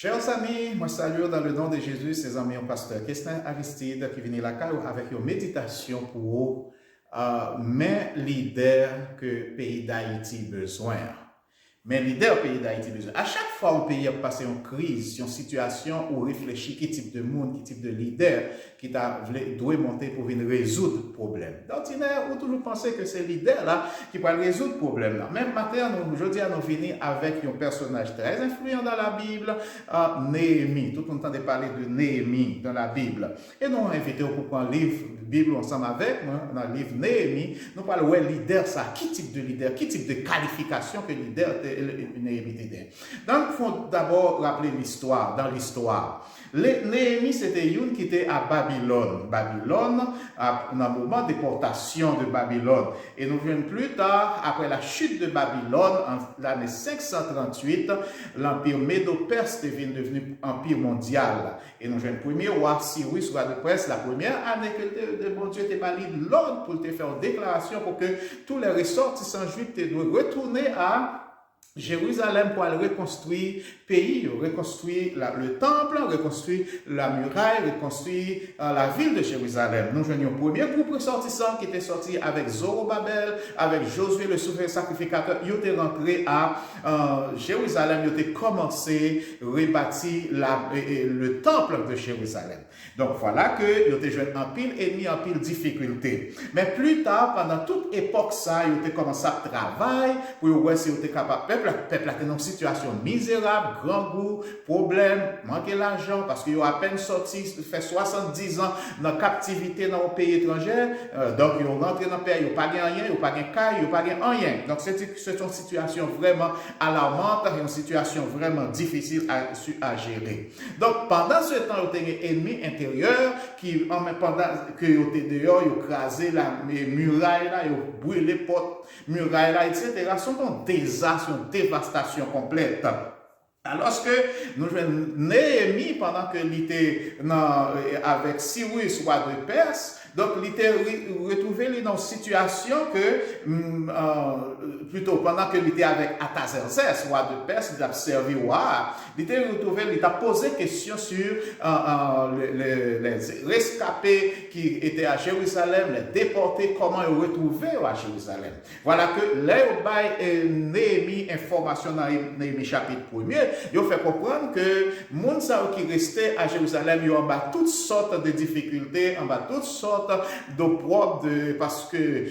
Chers amis, moi salue dans le nom de Jésus, ses amis, au pasteur Kestin Aristide qui vient la avec une méditation pour mais leader que le pays d'Haïti besoin. Mais leader pays d'Haïti besoin. À chaque fois un pays a passé une crise, une situation où réfléchit quel type de monde, quel type de leader qui doit monter pour venir résoudre le problème. D'ordinaire, vous toujours pensez que c'est le leader là qui va résoudre le problème là. Même matin, aujourd'hui, nous venons avec un personnage très influent dans la Bible, Néhémie. Tout le monde entendait parler de Néhémie dans la Bible. Et nous avons invité pour prendre le livre Bible ensemble avec nous, dans le livre Néhémie. Nous parlons de leader, ça, quel type de leader, quel type de qualification que leader Néhémie était. Donc, il faut d'abord rappeler l'histoire, dans l'histoire. Néhémie, c'était une qui était à Babylone. Babylone, dans le moment de déportation de Babylone. Et nous venons plus tard, après la chute de Babylone, en l'année 538, l'empire Médo-Perse est devenu empire mondial. Et nous venons premier roi Cyrus, roi de Perse, la première année que le bon Dieu était valide l'ordre pour te faire une déclaration pour que tous les ressortissants juifs doivent retourner à Jérusalem pour aller reconstruire le pays, reconstruire le temple, reconstruire la muraille, reconstruire la ville de Jérusalem. Nous joignons le premier groupe ressortissant qui était sorti avec Zorobabel, avec Josué le souverain sacrificateur. Ils étaient rentrés à Jérusalem, ils étaient commencé à rebâtir le temple de Jérusalem. Donc voilà que ils étaient joués en pile ennemi, en pile difficulté. Mais plus tard, pendant toute époque, ça, ils étaient commencé à travailler pour voir si ils étaient capables. Le peuple était dans une situation misérable, grand goût, problème, manquer l'argent parce qu'ils ont à peine sorti, fait 70 ans dans la captivité dans un pays étranger. Donc, ils ont rentré dans le pays, ils n'ont pas gagné rien, ils n'ont pas gagné caille, ils n'ont pas gagné rien. Donc, c'est une situation vraiment alarmante et une situation vraiment difficile à gérer. Donc, pendant ce temps, il y a un ennemi intérieur qui, pendant que ils étaient dehors, ils ont crasé les murailles, ils ont brûlé les portes, murailles, là, etc. sont un désastre, dévastation complète. Alors que nous jouons Néhémie pendant que il était avec Cyrus, roi de Perse, donc il était retrouvé dans une situation que, plutôt pendant que il était avec Artaxerxès, roi de Perse, il a servi roi, il était retrouvé, il a posé question sur les rescapés qui étaient à Jérusalem, les déportés, comment ils retrouvaient à Jérusalem. Voilà que là, Néhémie, information dans Néhémie chapitre 1er, il fait comprendre que les gens qui restaient à Jérusalem, ils ont en bas toutes sortes de difficultés, en bas toutes sortes d'opprobre parce que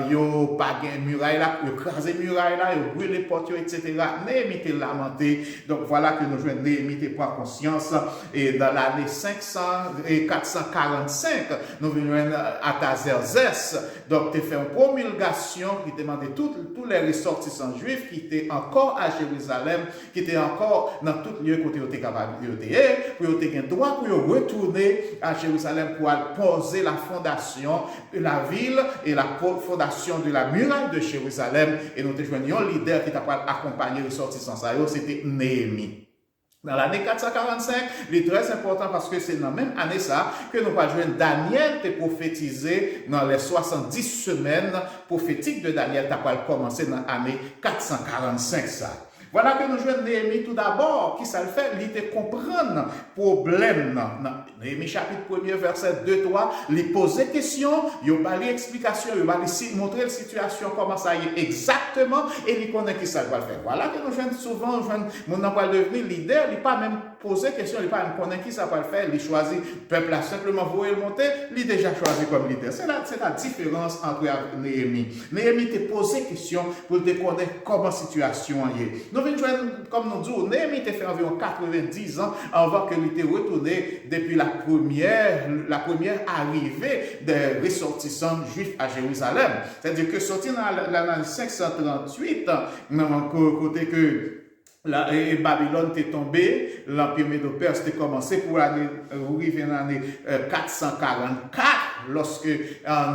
ils n'ont pas de muraille là, ils ont crasé muraille là, ils ont brûlé les portes, etc. Néhémie était lamenté. Donc voilà que nous jouons Néhémie prend conscience. Et dans l'année 445, nous venons à Artaxerxès. Donc tu fait une promulgation qui demandait tous les ressortissants juifs qui étaient encore à Jérusalem, qui étaient encore dans tout lieu côté où tu es capable de pour tu aies droit pour retourner à Jérusalem pour poser la fondation de la ville et la fondation de la muraille de Jérusalem. Et nous te joignons un leader qui t'a accompagné le sortissant, c'était Néhémie. Dans l'année 445, il est très important parce que c'est dans la même année ça que nous allons jouer Daniel te prophétisé dans les 70 semaines prophétiques de Daniel, t'as pas commencé dans l'année 445 ça. Voilà que nous jouons Néhémie tout d'abord, qui ça le fait, il te comprendre problème. Néhémie chapitre 1er, verset 2-3, il pose des questions, il va lui explication, il va lui montrer la situation, comment ça y est exactement, et il connaît qui ça va le faire. Voilà que nous jouons souvent, mon emploi devenir leader, il pas même poser question, il pas même connaître qui ça va le faire, il choisit, le peuple a simplement voulu le monter, il déjà choisi comme leader. C'est la différence entre Néhémie. Néhémie te posé question pour te connaître comment la situation est. Nous venons jouer, comme nous disons, Néhémie te fait environ 90 ans avant qu'il était retourné depuis la première arrivée des ressortissants juifs à Jérusalem. C'est-à-dire que sorti dans l'année 538, côté que Babylone était tombée, l'empire Médo-Perse était commencé pour arriver dans l'année 444. lorsque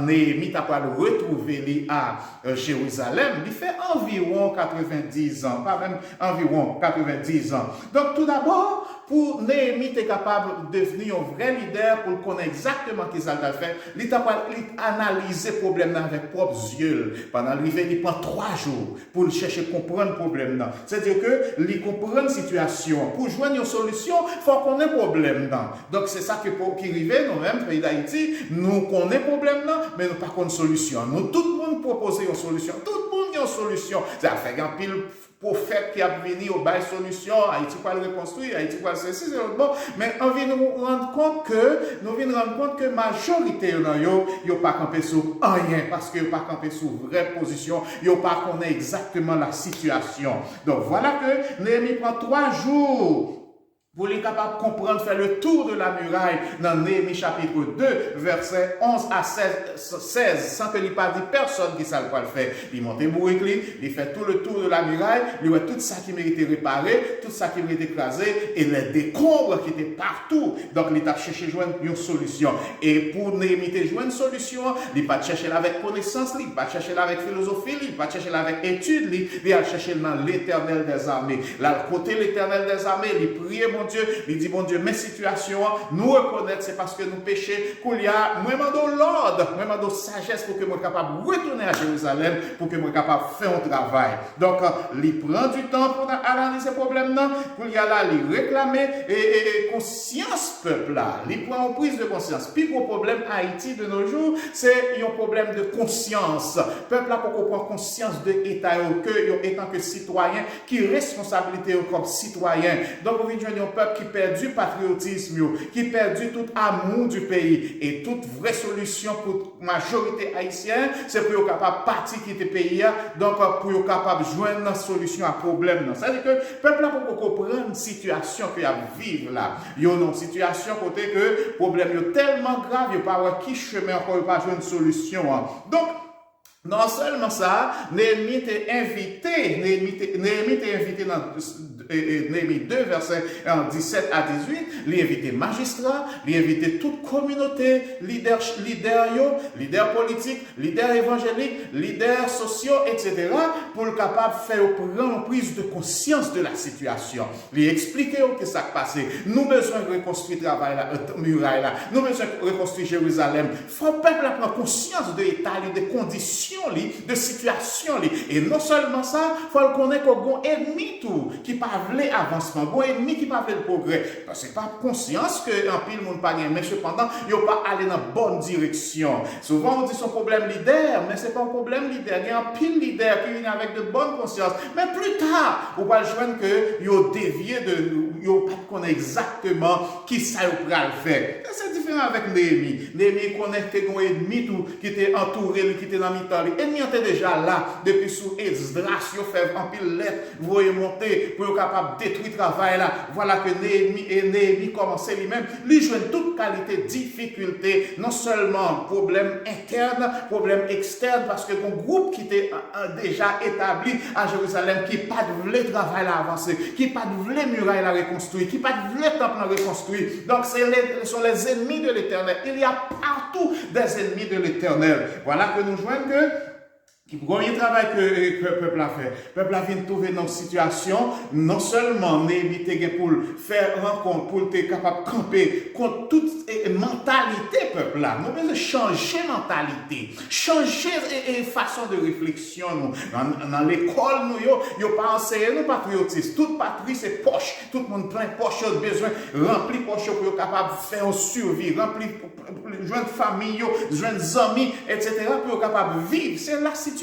Néhémie t'a pas retrouvé à Jérusalem, il fait environ 90 ans, pas même environ 90 ans. Donc tout d'abord, pour Néhémie être capable de devenir un vrai leader, pour connaître exactement ce qu'il a fait, il t'a pas analyser le problème avec propres yeux. Pendant l'arrivée, il prend 3 jours pour chercher à comprendre le problème. C'est-à-dire que il comprend la situation. Pour joindre une solution, il faut qu'on ait un problème. Donc c'est ça qui arrive, nous-mêmes, pays d'Haïti, nous connaissons le problème, mais nous n'avons pas de solution. Nous, tout le monde propose une solution. Tout le monde a une solution. Ça fait un pile prophète qui a venu au bail solution, Haïti va le reconstruire, Haïti va le ceci, c'est bon. Mais on vient nous rendre compte que majorité yo pas campé sur rien parce que yo pas campé sur vraie position, yo pas connaît exactement la situation. Donc voilà que Néhémie prend 3 jours pour être capable de comprendre, faire le tour de la muraille dans Néhémie chapitre 2, versets 11 à 16, sans que il pas dit personne qui ça le faire. Il monte bourrique, il fait tout le tour de la muraille, il voit tout ça qui méritait réparer, tout ça qui méritait écraser, et les décombres qui étaient partout. Donc, il a cherché à joindre une solution. Et pour Néhémie joindre une solution, il pas chercher là avec connaissance, il pas chercher là avec philosophie, il pas chercher là avec étude, il a cherché dans l'Éternel des armées. Là, côté l'Éternel des armées, il prie mon Dieu, il dit, mon Dieu, mes situations, nous reconnaître, c'est parce que nous péchons, qu'il y a, moi, de l'ordre, moi, de sagesse pour que moi capable de retourner à Jérusalem, pour que moi capable de faire un travail. Donc, il prend du temps pour analyser ces problèmes-là, qu'il y a là, il réclame et conscience peuple là, il prend une prise de conscience. Puis, le problème Haïti de nos jours, c'est un problème de conscience. Peuple là, pour qu'on prenne conscience de l'État, que, étant que citoyen, qui responsabilité comme citoyen. Donc, on vient de un peuple qui perdu patriotisme, qui perdu tout amour du pays. Et toute vraie solution pour la majorité haïtienne, c'est pour être capable de partir quitter le pays, donc pour être capable de joindre une solution à problème. C'est-à-dire que le peuple là pour comprendre une situation qu'il y a vivre là. Il y a une situation côté que le problème est tellement grave, il n'y a pas qui chemin encore, il n'y a pas joindre une solution. Donc, non seulement ça, Néhémie était invité dans Néhémie 2, versets 17 à 18, il invité magistrat, il invité toute communauté, leader politique, leader évangélique, leader sociaux, etc., pour le capable de faire prendre une prise de conscience de la situation. Il expliquer ce qui s'est passé. Nous besoin de reconstruire le travail là, muraille là. Nous besoin de reconstruire Jérusalem. Il faut que le peuple prenne conscience de l'état, des conditions, de situation. Et non seulement ça, il faut connaître qu'il y a un ennemi tout, qui parle avancement, il y a un ennemi qui parle le progrès. Parce que c'est pas conscience que un pile monde pas mais cependant, il n'y a pas aller dans la bonne direction. Souvent on dit son problème leader, mais c'est pas un problème leader. Il y a un pile leader qui vient avec de bonnes consciences. Mais plus tard, on va joindre que il a dévié il n'a pas connaître exactement qui ça va le faire. C'est différent avec Néhémie. Néhémie connaît que un ennemi tout qui était entouré, qui était dans mi-temps. L'ennemi était déjà là depuis sous Esdras, il fait un pile lettre, vous voyez monter pour être capable de détruire le travail là. Voilà que Néhémie commençait lui-même. Lui joue toute qualité, difficulté, non seulement problème interne, problème externe, parce que mon groupe qui était déjà établi à Jérusalem, qui pas de voulait travail à avancer, qui pas de voulait muraille à reconstruire, qui pas de voulait temple à reconstruire. Donc ce sont les ennemis de l'Éternel. Il y a partout des ennemis de l'Éternel. Voilà que nous joignons que le premier travail que le peuple a fait. Le peuple a vient trouver dans une situation, non seulement Néhémie pour faire rencontre, pour être capable de camper contre toute mentalité peuple là. Nous devons changer mentalité, changer façon de réflexion. Dans l'école, nous pas enseigné nous patriotisme. Toute patrie c'est poche. Tout le monde plein poche, a besoin remplir poche pour être capable de faire survie, remplir joindre famille, joindre amis, etc. pour être capable de vivre. C'est la situation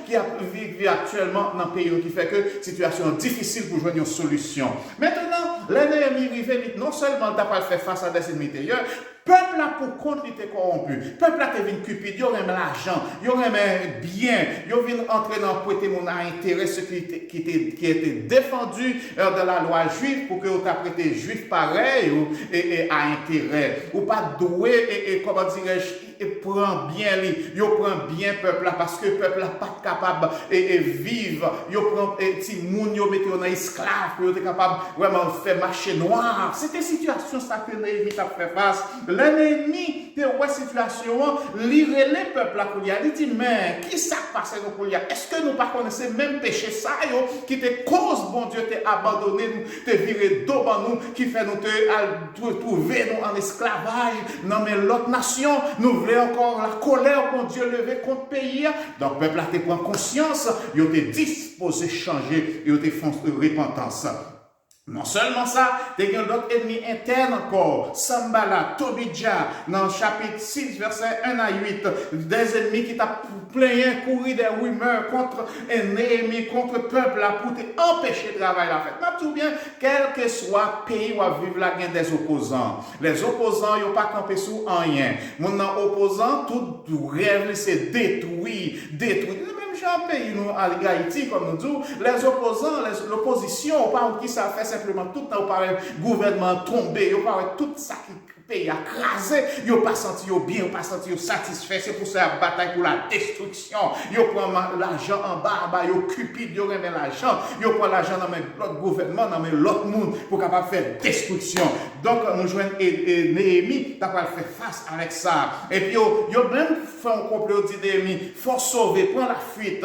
qui a vécu actuellement dans le pays qui fait que situation difficile pour joindre une solution. Maintenant, l'ennemi arrivé non seulement t'as pas fait face à des ennemis intérieurs, peuple là pour compte il était corrompu. Peuple là qui vient cupide, il aime l'argent, il aime bien, il vient entrer dans prêter mon intérêt ce qui était défendu dans la loi juive pour que vous prêté juif pareil et à intérêt ou pas doué et comment dirais-je prend bien lui, yo prend bien peuple là parce que peuple là pas capable et vivre, yo prend ti moun yo mette dans esclave pour être capable vraiment faire marché noir. C'était situation ça que Néhémie a fait face. L'ennemi de ouais situation lire les peuples là pour il dit mais qui ça passe nous pour est-ce que nous pas connaissons même péché ça yo qui te cause bon Dieu te abandonné nous te viré devant nous qui fait nous te trouver nous en esclavage dans mais l'autre nation nous voulons encore la colère bon Dieu lever contre pays. Donc peuple là te prend conscience, yo te disposé changer, yo te font repentance. Non seulement ça, il y a d'autres ennemis internes encore. Sambala, Tobidja, dans le chapitre 6, verset 1 à 8, des ennemis qui t'a plein courir des rumeurs contre Néhémie, contre le peuple, là, pour t'empêcher de travailler la fête. Mais tout bien, quel que soit le pays où vivre là, il y a des opposants. Les opposants, ils n'ont pas campé sous rien. Mon opposant, tout rêve, c'est détruit. Chaque pays, nous, à Haïti, comme nous disons, les opposants, l'opposition, pas qui ça fait simplement tout le temps, par gouvernement tombé, par tout ça qui pays écrasé, ils n'ont pas senti bien, ils n'ont pas senti satisfait. C'est pour ça la bataille pour la destruction. Ils prennent l'argent en bas, ils ont cupide, ils remettent l'argent, ils prennent l'argent dans l'autre gouvernement, dans l'autre monde pour capable faire destruction. Donc, nous joignons Néhémie, capable faire face avec ça. Et puis, ils ont même fait un complot de Néhémie, il faut sauver, prendre la fuite,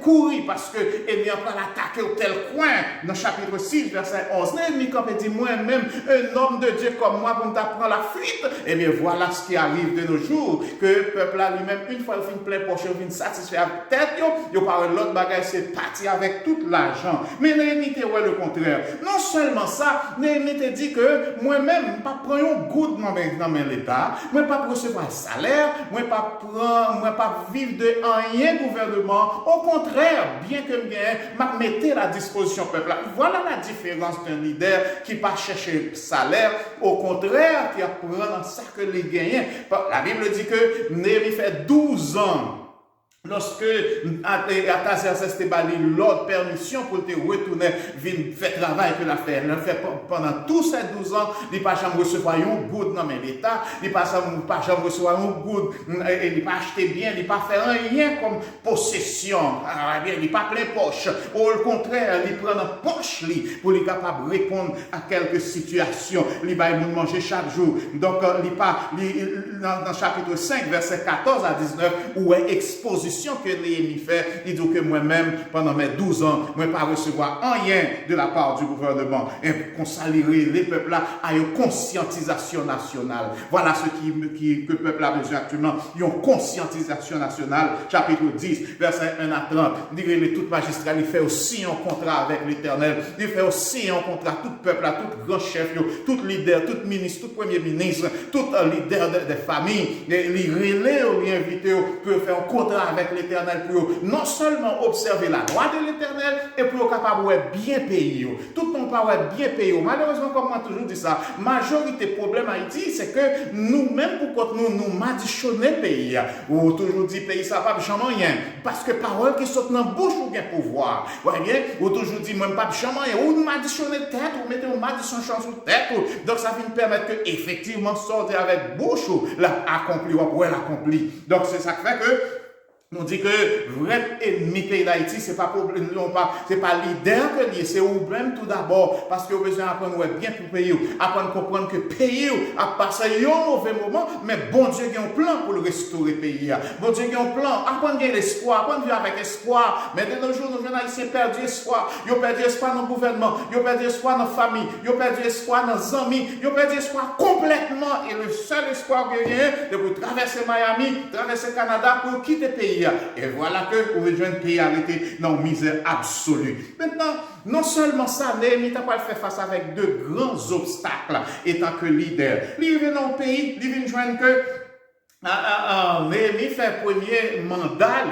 courir parce que Néhémie a l'attaquer au tel coin. Dans le chapitre 6, verset 11, Néhémie, comme il dit, moi-même, un homme de Dieu comme moi, pour prend la fuite, et bien voilà ce qui arrive de nos jours, que le peuple là lui-même, une fois il finit plein poche, il finit satisfait avec tête, il parle l'autre bagage, c'est parti avec tout l'argent. Mais Néhémie te ouais le contraire. Non seulement ça, Néhémie te dit que moi-même, pas prendre un goutte dans l'État, moi pas recevoir un salaire, moi pas vivre de rien gouvernement. Au contraire, bien que je mette à la disposition peuple là. Voilà la différence d'un leader qui pas chercher salaire, au contraire, qui apprend dans ça que les gagnants. La Bible dit que Néhémie fait 12 ans. Lorsque Artaxerxès t'a donné l'ordre permission pour te retourner faire travail que la fait, pendant tous ces 12 ans, il n'a pas jamais recevoir un goutte dans l'État, il n'a pas jamais recevoir un goutte, il n'a pas acheté bien, il n'a pas fait rien comme possession, il n'a pas plein poche. Au contraire, il prend dans poche pour être capable de répondre à quelques situations. Il va manger chaque jour. Donc, dans le chapitre 5, verset 14 à 19, où est exposition que Néhémie fait, il dit que moi-même, pendant mes 12 ans, je ne vais pas recevoir rien de la part du gouvernement. Et qu'on salirait les peuples là à une conscientisation nationale. Voilà ce que le peuple a besoin actuellement. Une conscientisation nationale. Chapitre 10, verset 1 à 30. Dit tout magistrat, il fait aussi un contrat avec l'Éternel. Il fait aussi un contrat, tout peuple là, tout grand chef, tout leader, tout ministre, tout premier ministre, tout leader des familles. Il relève, il invite pour faire un contrat avec l'Éternel pour non seulement observer la loi de l'Éternel et pour capable de bien payer. Tout le monde peut bien payer. Malheureusement, comme moi toujours dit ça, majorité problème Haïti, c'est que nous-mêmes, pourquoi nous madichonnons le pays, ou toujours dit pays ça va jamais rien, parce que parole qui saute dans la bouche ou bien pouvoir. Voyez, ou toujours dit même pas jamais rien, ou nous madichonnons tête, ou mettez une malédiction sur tête, donc ça vient permettre que effectivement sortir avec bouche, l'accomplir ou l'accomplir. Donc c'est ça qui fait que on dit que vrai ennemi pays d'Haïti, c'est pas problème, c'est pas leader que lié, c'est ou même tout d'abord, parce que vous avez besoin d'apprendre bien pour payer, apprendre à comprendre que payer a passé un mauvais moment, mais bon Dieu a un plan pour le restaurer pays. Bon Dieu a un plan, apprendre à gagner l'espoir, apprendre à vivre avec espoir. Mais de nos jours, nos jeunes haïtiens perdent espoir. Ils ont perdu espoir dans le gouvernement, ils ont perdu espoir dans la famille, ils ont perdu espoir dans les amis, ils ont perdu espoir complètement. Et le seul espoir que j'ai, c'est pour traverser Miami, traverser le Canada pour quitter le pays. Et voilà que vous rejoignez le pays arrêté dans une misère absolue. Maintenant, non seulement ça, Néhémie n'a pas fait face avec de grands obstacles étant que leader. Il vient dans le pays, il vient joindre que Néhémie fait premier mandat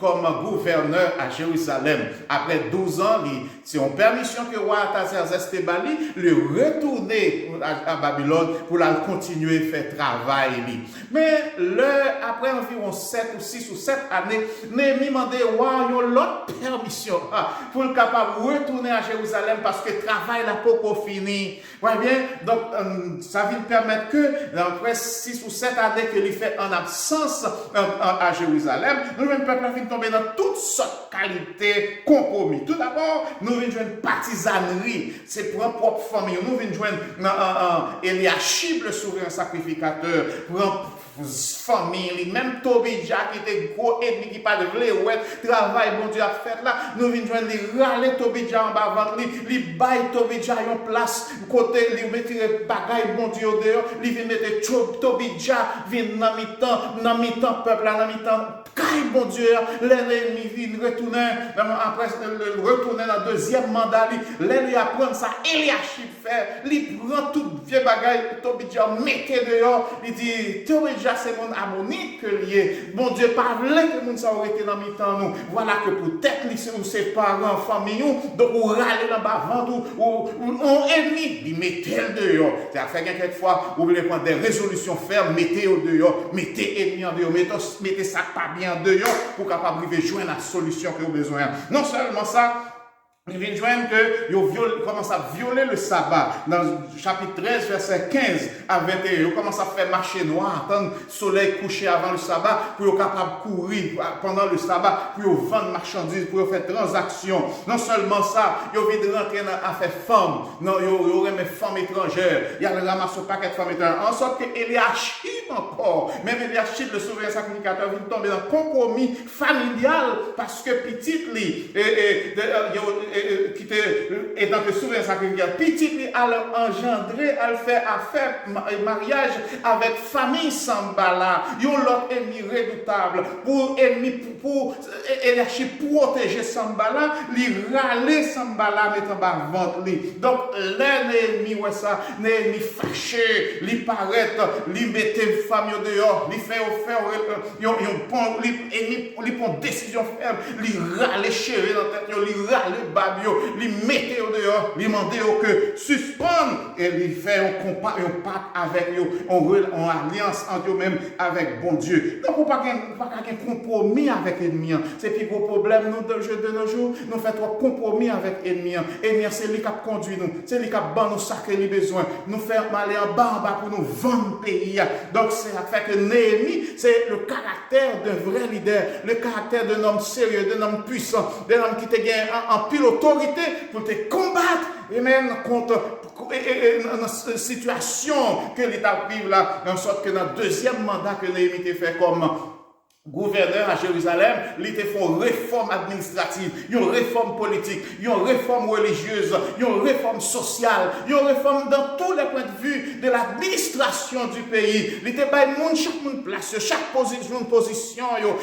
comme gouverneur à Jérusalem. Après 12 ans, C'est une permission que roi Artaxerxès te bali, le retourner à Babylone pour la continuer à faire travail. Mais après environ 7 ou 6 ou 7 années, Néhémie m'a dit, wow, il y a l'autre permission pour être capable de retourner à Jérusalem parce que le travail n'a pas fini. Ouais, bien, donc ça vient permettre que, après 6 ou 7 années qu'il fait en absence à Jérusalem, nous, le peuple, vient tomber dans toutes sortes de qualités compromis. Tout d'abord, nous venons jouer une partisanerie. C'est pour une propre famille. Nous venons jouer Eliashib, le souverain sacrificateur, pour une famille, même Tobidja qui était gros ennemi qui pas de vle, ouais, travail, bon Dieu a fait là, nous venons jouer les râler Tobidja en bas ventre, les bail Tobidja en place, côté, les mettre bagaille, bon Dieu dehors, les venir mettre Tobidja, vient dans mi-temps, peuple, dans mi-temps, caille, bon Dieu, l'ennemi vient retourner, après, retourner dans le deuxième mandat, l'ennemi apprend ça, Eliashib fait, il prend tout vieux bagaille, Tobidja, mettez dehors, il dit, Tobidja, c'est mon ammonite que lié. Bon Dieu, pas vrai que moun ça aurait été dans mi-temps nous. Voilà que peut-être ou ses parents, famille, donc ou râler dans bas ventre ou on ennemi, il mettez le dehors. Ça fait quelquefois, vous voulez prendre des résolutions fermes, mettez au dehors, mettez ennemi en dehors, mettez ça pas bien en dehors pour capable de joindre la solution que vous avez besoin. Non seulement ça, il vient de joindre que ils commencent à violer le sabbat. Dans le chapitre 13, verset 15 à 21, ils commencent à faire marché noir, attendre le soleil coucher avant le sabbat, pour être capable de courir pendant le sabbat, pour vendre marchandises, pour faire transactions. Non seulement ça, ils viennent de rentrer dans affaire femmes. Non, ils auraient mes femmes étrangères. Il y a le ramasse au paquet de femmes étrangères. En sorte que Eliashib encore, même Eliashib, le souverain sacrificateur, vient tomber dans un compromis familial parce que petit lui, qui était dans le souverain sacrificateur, petit lui a engendré, à le faire affaire, mariage avec famille Sambala, yon l'autre ennemi redoutable, pour Eliashib protéger Sambala, lui râler Sambala, mettant bas ventre lui. Donc, l'ennemi, ouais ça, l'ennemi fâché, lui paraît, lui mettait femme dehors, lui fait lui prend décision ferme, lui râler chéri dans la tête, lui râler babio, lui mettait dehors, lui demander que suspendre, et lui fait un pacte avec eux, en alliance entre eux-mêmes avec bon Dieu. Donc, on ne peut pas qu'un compromis avec l'ennemi. C'est plus gros problème de nos jours. Nous faisons trop compromis avec l'ennemi. L'ennemi, c'est lui qui a conduit nous. C'est lui qui a ban nous sacrés les besoins. Nous faire aller en bas pour nous vendre le pays. Donc, c'est la fait que Néhémie, c'est le caractère d'un vrai leader, le caractère d'un homme sérieux, d'un homme puissant, d'un homme qui te gagne en pile autorité pour te combattre et même contre une situation que l'État vive là, en sorte que dans le deuxième mandat que Néhémie fait comme gouverneur à Jérusalem, il te fait une réforme administrative, une réforme politique, une réforme religieuse, une réforme sociale, une réforme dans tous les points de vue de l'administration du pays. Il te fait chaque monde place, chaque position,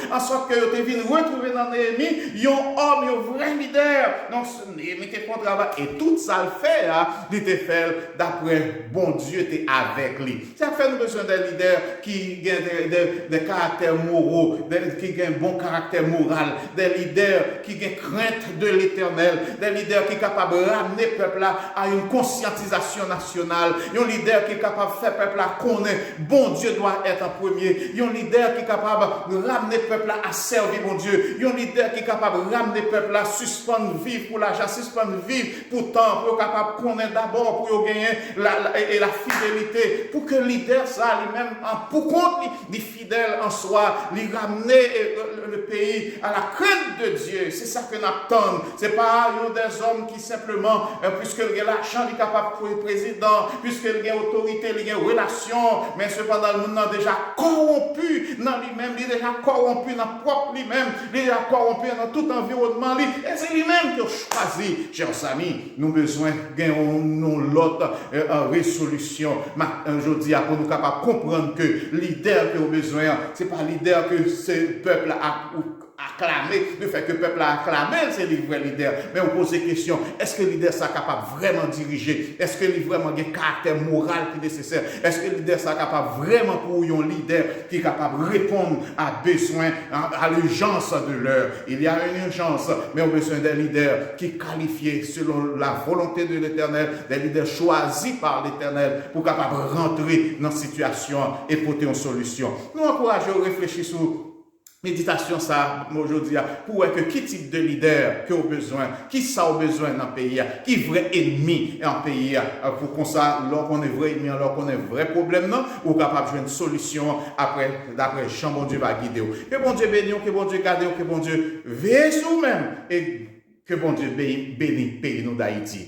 en sorte que tu viens retrouver dans Néhémie, un homme, un vrai leader. Donc, Néhémie te fait travail et tout ça le fait, il te fait d'après bon Dieu, tu es avec lui. Ça fait nous besoin d'un leader qui a des caractères moraux, qui ont un bon caractère moral, des leaders qui ont crainte de l'éternel, des leaders qui sont capables de ramener le peuple à une conscientisation nationale, un leader qui est capable de faire le peuple à connaître, bon Dieu doit être en premier, un leader qui est capable de ramener le peuple à servir bon Dieu, un leader qui est capable de ramener le peuple à suspendre vivre pour l'argent, suspendre vivre pour temps, pour capable de connaître d'abord pour gagner la fidélité, pour que le leader ça lui-même, pour compte des fidèles en soi, ramener le pays à la crainte de Dieu. C'est ça que nous attendons. Ce n'est pas des hommes qui simplement, puisqu'il a l'argent, il est capable pour le président, puisqu'il a autorité, il a relation, mais cependant, le monde est déjà corrompu dans lui-même, il est déjà corrompu dans propre lui-même, il est déjà corrompu dans tout environnement, et c'est lui-même qui a choisi. Chers amis, nous avons besoin de l'autre résolution. Aujourd'hui, pour nous capables de comprendre que le leader que nous avons besoin, ce n'est pas le leader que ce peuple acclamer, le fait que le peuple a acclamé, c'est le vrai leader. Mais on pose la question, est-ce que le leader est capable vraiment de diriger? Est-ce que le leader vraiment a un caractère moral qui est nécessaire? Est-ce que le leader est capable vraiment pour un leader qui est capable de répondre à besoin, à l'urgence de l'heure? Il y a une urgence, mais on a besoin d'un leader qui est qualifié selon la volonté de l'Éternel, des leaders choisis par l'Éternel pour capable rentrer dans la situation et porter une solution. Nous encourageons à réfléchir sur méditation ça aujourd'hui pour voir que qui type de leader que au besoin, qui ça au besoin dans le pays, qui vrai ennemi en pays pour qu'on ça lorsqu'on est vrai ennemi, lorsqu'on est vrai problème non, ou capable de jouer une solution après d'après Jean bon Dieu va guider. Que bon Dieu bénisse, que bon Dieu garde, que bon Dieu veille sur nous-mêmes et que bon Dieu bénisse pays nous d'Haïti.